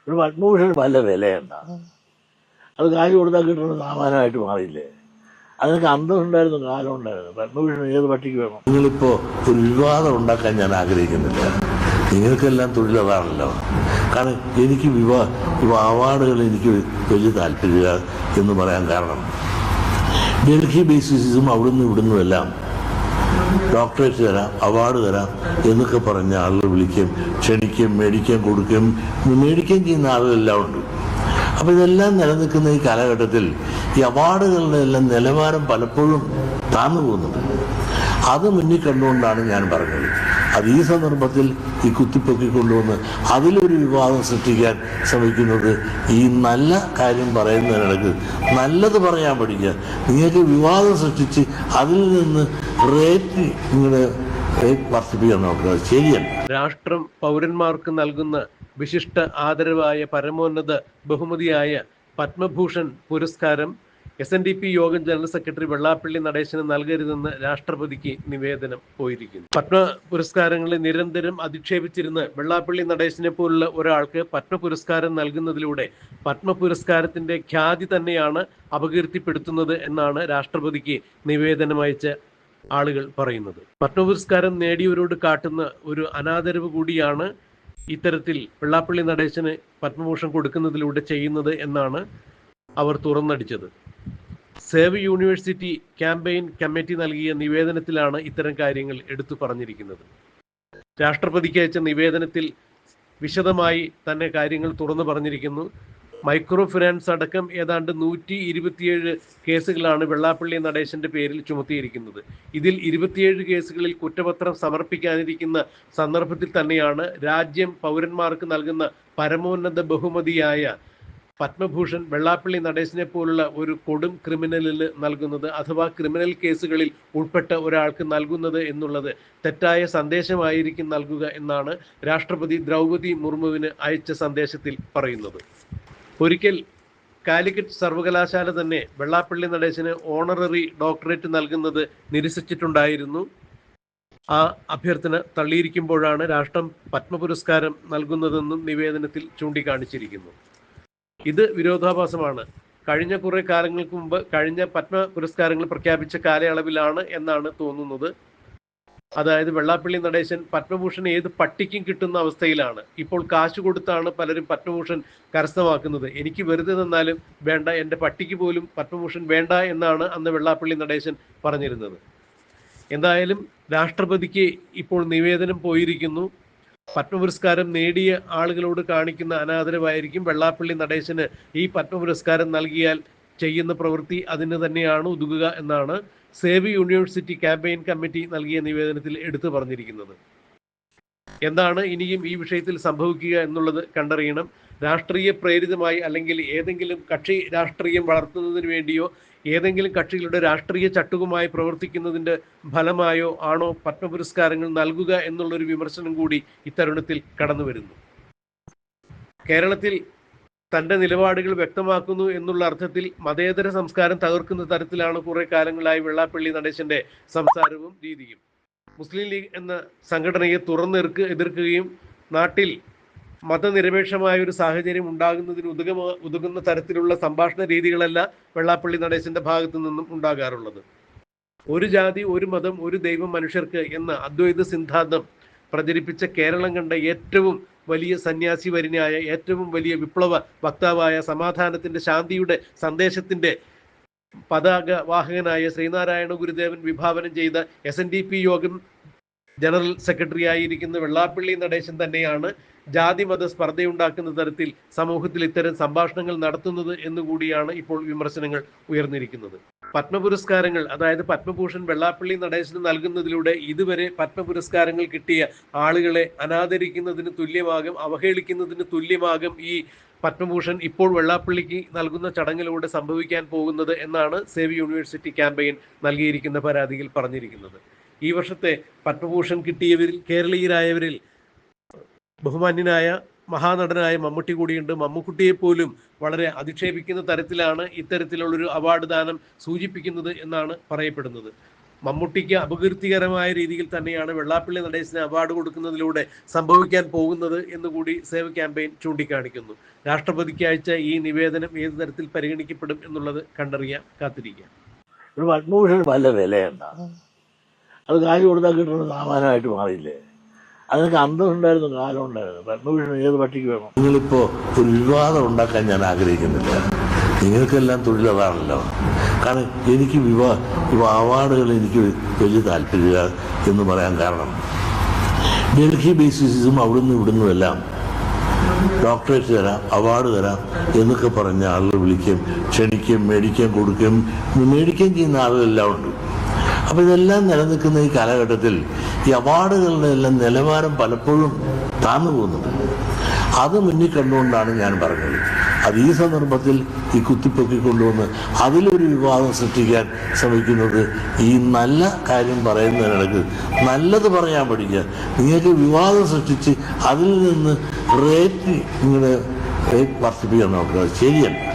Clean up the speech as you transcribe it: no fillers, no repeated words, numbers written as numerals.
ഒരു പത്മഭൂഷൺ വല്ല വിലയുണ്ടാ? അത് കാശ് കൊടുത്താൽ കിട്ടുന്ന സാമാനമായിട്ട് മാറിയില്ലേ? അതിനൊക്കെ അന്തസ്സുണ്ടായിരുന്നു, കാലം ഉണ്ടായിരുന്നു. പത്മഭൂഷൺ ഏത് പട്ടിക്ക് വേണം? നിങ്ങളിപ്പോൾ ഒരു വിവാദം ഉണ്ടാക്കാൻ ഞാൻ ആഗ്രഹിക്കുന്നില്ല. നിങ്ങൾക്കെല്ലാം തൊഴിലതാണല്ലോ. കാരണം എനിക്ക് അവാർഡുകൾ എനിക്ക് വലിയ താല്പര്യമില്ല എന്ന് പറയാൻ കാരണം, ഡൽഹി ബേസിസും അവിടുന്ന് ഇവിടുന്നും എല്ലാം ഡോക്ടറേറ്റ് തരാം, അവാർഡ് തരാം എന്നൊക്കെ പറഞ്ഞ ആളുകൾ വിളിക്കുകയും ക്ഷണിക്കുകയും മേടിക്കുകയും ചെയ്യുന്ന ആളുകളെല്ലാം ഉണ്ട്. അപ്പോൾ ഇതെല്ലാം നിലനിൽക്കുന്ന ഈ കാലഘട്ടത്തിൽ ഈ അവാർഡുകളുടെ എല്ലാം നിലവാരം പലപ്പോഴും താന്നു പോകുന്നുണ്ട്. അത് മുന്നിൽ കണ്ടുകൊണ്ടാണ് ഞാൻ പറഞ്ഞത്. അത് ഈ സന്ദർഭത്തിൽ ഈ കുത്തിപ്പൊക്കി കൊണ്ടുവന്ന് അതിലൊരു വിവാദം സൃഷ്ടിക്കാൻ ശ്രമിക്കുന്നത്, ഈ നല്ല കാര്യം പറയുന്നതിനിടയ്ക്ക് നല്ലത് പറയാൻ പഠിക്കുക. നിങ്ങൾക്ക് വിവാദം സൃഷ്ടിച്ച് അതിൽ നിന്ന് റേറ്റ് വർദ്ധിപ്പിക്കാൻ നോക്കുക. അത് ശരിയല്ല. രാഷ്ട്രം പൗരന്മാർക്ക് നൽകുന്ന വിശിഷ്ട ആദരവായ പരമോന്നത ബഹുമതിയായ പത്മഭൂഷൺ പുരസ്കാരം SNDP യോഗം ജനറൽ സെക്രട്ടറി വെള്ളാപ്പള്ളി നടേശന് നൽകരുതെന്ന് രാഷ്ട്രപതിക്ക് നിവേദനം പോയിരിക്കുന്നു. പത്മ പുരസ്കാരങ്ങളെ നിരന്തരം അധിക്ഷേപിച്ചിരുന്ന വെള്ളാപ്പള്ളി നടേശനെ പോലുള്ള ഒരാൾക്ക് പത്മ പുരസ്കാരം നൽകുന്നതിലൂടെ പത്മ പുരസ്കാരത്തിന്റെ ഖ്യാതി തന്നെയാണ് അപകീർത്തിപ്പെടുത്തുന്നത് എന്നാണ് രാഷ്ട്രപതിക്ക് നിവേദനമയച്ച ആളുകൾ പറയുന്നത്. പത്മ പുരസ്കാരം നേടിയവരോട് കാട്ടുന്ന ഒരു അനാദരവ് കൂടിയാണ് ഇത്തരത്തിൽ വെള്ളാപ്പള്ളി നടേശന് പത്മഭൂഷൺ കൊടുക്കുന്നതിലൂടെ ചെയ്യുന്നത് എന്നാണ് അവർ തുറന്നടിച്ചത്. സേവ് യൂണിവേഴ്സിറ്റി ക്യാമ്പയിൻ കമ്മിറ്റി നൽകിയ നിവേദനത്തിലാണ് ഇത്തരം കാര്യങ്ങൾ എടുത്തു പറഞ്ഞിരിക്കുന്നത്. രാഷ്ട്രപതിക്ക് അയച്ച നിവേദനത്തിൽ വിശദമായി തന്നെ കാര്യങ്ങൾ തുറന്നു പറഞ്ഞിരിക്കുന്നു. മൈക്രോ ഫിനാൻസ് അടക്കം ഏതാണ്ട് 127 കേസുകളാണ് വെള്ളാപ്പള്ളി നടേശന്റെ പേരിൽ ചുമത്തിയിരിക്കുന്നത്. ഇതിൽ 27 കേസുകളിൽ കുറ്റപത്രം സമർപ്പിക്കാനിരിക്കുന്ന സന്ദർഭത്തിൽ തന്നെയാണ് രാജ്യം പൗരന്മാർക്ക് നൽകുന്ന പരമോന്നത ബഹുമതിയായ പത്മഭൂഷൺ വെള്ളാപ്പള്ളി നടേശനെ പോലുള്ള ഒരു കൊടും ക്രിമിനലിന് നൽകുന്നത്, അഥവാ ക്രിമിനൽ കേസുകളിൽ ഉൾപ്പെട്ട ഒരാൾക്ക് നൽകുന്നത് എന്നുള്ളത് തെറ്റായ സന്ദേശമായിരിക്കും നൽകുക എന്നാണ് രാഷ്ട്രപതി ദ്രൗപദി മുർമുവിന് അയച്ച സന്ദേശത്തിൽ പറയുന്നത്. ഒരിക്കൽ കാലിക്കറ്റ് സർവകലാശാല തന്നെ വെള്ളാപ്പള്ളി നടേശന് ഓണററി ഡോക്ടറേറ്റ് നൽകുന്നത് നിരസിച്ചിട്ടുണ്ടായിരുന്നു. ആ അഭ്യർത്ഥന തള്ളിയിരിക്കുമ്പോഴാണ് രാഷ്ട്രം പത്മ പുരസ്കാരം നൽകുന്നതെന്നും നിവേദനത്തിൽ ചൂണ്ടിക്കാണിച്ചിരിക്കുന്നു. ഇത് വിരോധാഭാസമാണ്. കഴിഞ്ഞ കുറെ കാലങ്ങൾക്ക് മുമ്പ് കഴിഞ്ഞ പത്മ പുരസ്കാരങ്ങൾ പ്രഖ്യാപിച്ച കാലയളവിലാണ് എന്നാണ് തോന്നുന്നത്. അതായത് വെള്ളാപ്പള്ളി നടേശൻ പത്മഭൂഷൺ ഏത് പട്ടിക്കും കിട്ടുന്ന അവസ്ഥയിലാണ്. ഇപ്പോൾ കാശ് കൊടുത്താണ് പലരും പത്മഭൂഷൺ കരസ്ഥമാക്കുന്നത്. എനിക്ക് വെറുതെ തന്നാലും വേണ്ട, എൻ്റെ പട്ടിക്ക് പോലും പത്മഭൂഷൺ വേണ്ട എന്നാണ് അന്ന് വെള്ളാപ്പള്ളി നടേശൻ പറഞ്ഞിരുന്നത്. എന്തായാലും രാഷ്ട്രപതിക്ക് ഇപ്പോൾ നിവേദനം പോയിരിക്കുന്നു. പത്മപുരസ്കാരം നേടിയ ആളുകളോട് കാണിക്കുന്ന അനാദരവായിരിക്കും വെള്ളാപ്പള്ളി നടേശന് ഈ പത്മപുരസ്കാരം നൽകിയാൽ ചെയ്യുന്ന പ്രവൃത്തി അതിന് തന്നെയാണ് ഉതകുക എന്നാണ് സേവ് യൂണിവേഴ്സിറ്റി ക്യാമ്പയിൻ കമ്മിറ്റി നൽകിയ നിവേദനത്തിൽ എടുത്തു പറഞ്ഞിരിക്കുന്നത്. എന്താണ് ഇനിയും ഈ വിഷയത്തിൽ സംഭവിക്കുക എന്നുള്ളത് കണ്ടറിയണം. രാഷ്ട്രീയ പ്രേരിതമായി അല്ലെങ്കിൽ ഏതെങ്കിലും കക്ഷി രാഷ്ട്രീയം വളർത്തുന്നതിന് വേണ്ടിയോ ഏതെങ്കിലും കക്ഷികളുടെ രാഷ്ട്രീയ ചട്ടുകമായി പ്രവർത്തിക്കുന്നതിൻ്റെ ഫലമായോ ആണോ പത്മപുരസ്കാരങ്ങൾ നൽകുക എന്നുള്ളൊരു വിമർശനം കൂടി ഇത്തരുണത്തിൽ കടന്നു വരുന്നു. കേരളത്തിൽ തൻ്റെ നിലപാടുകൾ വ്യക്തമാക്കുന്നു എന്നുള്ള അർത്ഥത്തിൽ മതേതര സംസ്കാരം തകർക്കുന്ന തരത്തിലാണ് കുറെ കാലങ്ങളായി വെള്ളാപ്പള്ളി നടേശന്റെ സംസാരവും രീതിയും. മുസ്ലിം ലീഗ് എന്ന സംഘടനയെ എതിർക്കുകയും നാട്ടിൽ മതനിരപേക്ഷമായ ഒരു സാഹചര്യം ഉണ്ടാകുന്നതിന് ഉതകുന്ന തരത്തിലുള്ള സംഭാഷണ രീതികളല്ല വെള്ളാപ്പള്ളി നടേശന്റെ ഭാഗത്തു നിന്നും ഉണ്ടാകാറുള്ളത്. ഒരു ജാതി, ഒരു മതം, ഒരു ദൈവം മനുഷ്യർക്ക് എന്ന അദ്വൈത സിദ്ധാന്തം പ്രചരിപ്പിച്ച കേരളം കണ്ട ഏറ്റവും വലിയ സന്യാസി വര്യനായ, ഏറ്റവും വലിയ വിപ്ലവ വക്താവായ, സമാധാനത്തിന്റെ, ശാന്തിയുടെ സന്ദേശത്തിന്റെ പതാക വാഹകനായ ശ്രീനാരായണ ഗുരുദേവൻ വിഭാവനം ചെയ്ത SNDP യോഗം ജനറൽ സെക്രട്ടറി ആയിരിക്കുന്ന വെള്ളാപ്പള്ളി നടേശൻ തന്നെയാണ് ജാതി മത സ്പർദ്ധയുണ്ടാക്കുന്ന തരത്തിൽ സമൂഹത്തിൽ ഇത്തരം സംഭാഷണങ്ങൾ നടത്തുന്നത് എന്നുകൂടിയാണ് ഇപ്പോൾ വിമർശനങ്ങൾ ഉയർന്നിരിക്കുന്നത്. പത്മപുരസ്കാരങ്ങൾ, അതായത് പത്മഭൂഷൺ വെള്ളാപ്പള്ളി നടേശന് നൽകുന്നതിലൂടെ ഇതുവരെ പത്മപുരസ്കാരങ്ങൾ കിട്ടിയ ആളുകളെ അനാദരിക്കുന്നതിന് തുല്യമാകും, അവഹേളിക്കുന്നതിന് തുല്യമാകും ഈ പത്മഭൂഷൺ ഇപ്പോൾ വെള്ളാപ്പള്ളിക്ക് നൽകുന്ന ചടങ്ങിലൂടെ സംഭവിക്കാൻ പോകുന്നത് എന്നാണ് സേവ് യൂണിവേഴ്സിറ്റി ക്യാമ്പയിൻ നൽകിയിരിക്കുന്ന പരാതിയിൽ പറഞ്ഞിരിക്കുന്നത്. ഈ വർഷത്തെ പത്മഭൂഷൺ കിട്ടിയവരിൽ കേരളീയരായവരിൽ ബഹുമാന്യനായ മഹാനടനായ മമ്മൂട്ടി കൂടിയുണ്ട്. മമ്മൂട്ടിയെ പോലും വളരെ അധിക്ഷേപിക്കുന്ന തരത്തിലാണ് ഇത്തരത്തിലുള്ളൊരു അവാർഡ് ദാനം സൂചിപ്പിക്കുന്നത് എന്നാണ് പറയപ്പെടുന്നത്. മമ്മൂട്ടിക്ക് അപകീർത്തികരമായ രീതിയിൽ തന്നെയാണ് വെള്ളാപ്പള്ളി നടേശന് അവാർഡ് കൊടുക്കുന്നതിലൂടെ സംഭവിക്കാൻ പോകുന്നത് എന്നുകൂടി സേവ് ക്യാമ്പയിൻ ചൂണ്ടിക്കാണിക്കുന്നു. രാഷ്ട്രപതിക്ക് അയച്ച ഈ നിവേദനം ഏത് തരത്തിൽ പരിഗണിക്കപ്പെടും എന്നുള്ളത് കണ്ടറിയാം, കാത്തിരിക്കാം. ഒരു പത്മഭൂഷൺ വല്ല വിലയുണ്ടാ? അത് കാശ് കൊടുത്താൽ കിട്ടുന്ന സാമാനമായിട്ട് മാറിയില്ലേ? അതിനൊക്കെ അന്തസ്സുണ്ടായിരുന്നു, കാലം ഉണ്ടായിരുന്നു. പത്മഭൂഷൺ ഏത് പട്ടിക്ക് വേണം? നിങ്ങളിപ്പോൾ ഒരു വിവാദം ഉണ്ടാക്കാൻ ഞാൻ ആഗ്രഹിക്കുന്നില്ല. നിങ്ങൾക്കെല്ലാം തൊഴിലതാണല്ലോ. കാരണം എനിക്ക് അവാർഡുകൾ എനിക്ക് വലിയ താല്പര്യമില്ല എന്ന് പറയാൻ കാരണം, ഡൽഹി ബേസിസും അവിടുന്ന് ഇവിടുന്നും എല്ലാം ഡോക്ടറേറ്റ് തരാം, അവാർഡ് തരാം എന്നൊക്കെ പറഞ്ഞ ആളുകൾ വിളിക്കുകയും ക്ഷണിക്കുകയും മേടിക്കുകയും ചെയ്യുന്ന ആളുകളെല്ലാം ഉണ്ട്. അപ്പോൾ ഇതെല്ലാം നിലനിൽക്കുന്ന ഈ കാലഘട്ടത്തിൽ ഈ അവാർഡുകളുടെ എല്ലാം നിലവാരം പലപ്പോഴും താന്നു പോകുന്നുണ്ട്. അത് മുന്നിൽ കണ്ടുകൊണ്ടാണ് ഞാൻ പറഞ്ഞത്. അത് ഈ സന്ദർഭത്തിൽ ഈ കുത്തിപ്പൊക്കി കൊണ്ടുവന്ന് അതിലൊരു വിവാദം സൃഷ്ടിക്കാൻ ശ്രമിക്കുന്നത്, ഈ നല്ല കാര്യം പറയുന്നതിനിടയ്ക്ക് നല്ലത് പറയാൻ പഠിക്കുക. നിങ്ങൾക്ക് വിവാദം സൃഷ്ടിച്ച് അതിൽ നിന്ന് റേറ്റ് വർദ്ധിപ്പിക്കാൻ നോക്കുക. ശരിയല്ല.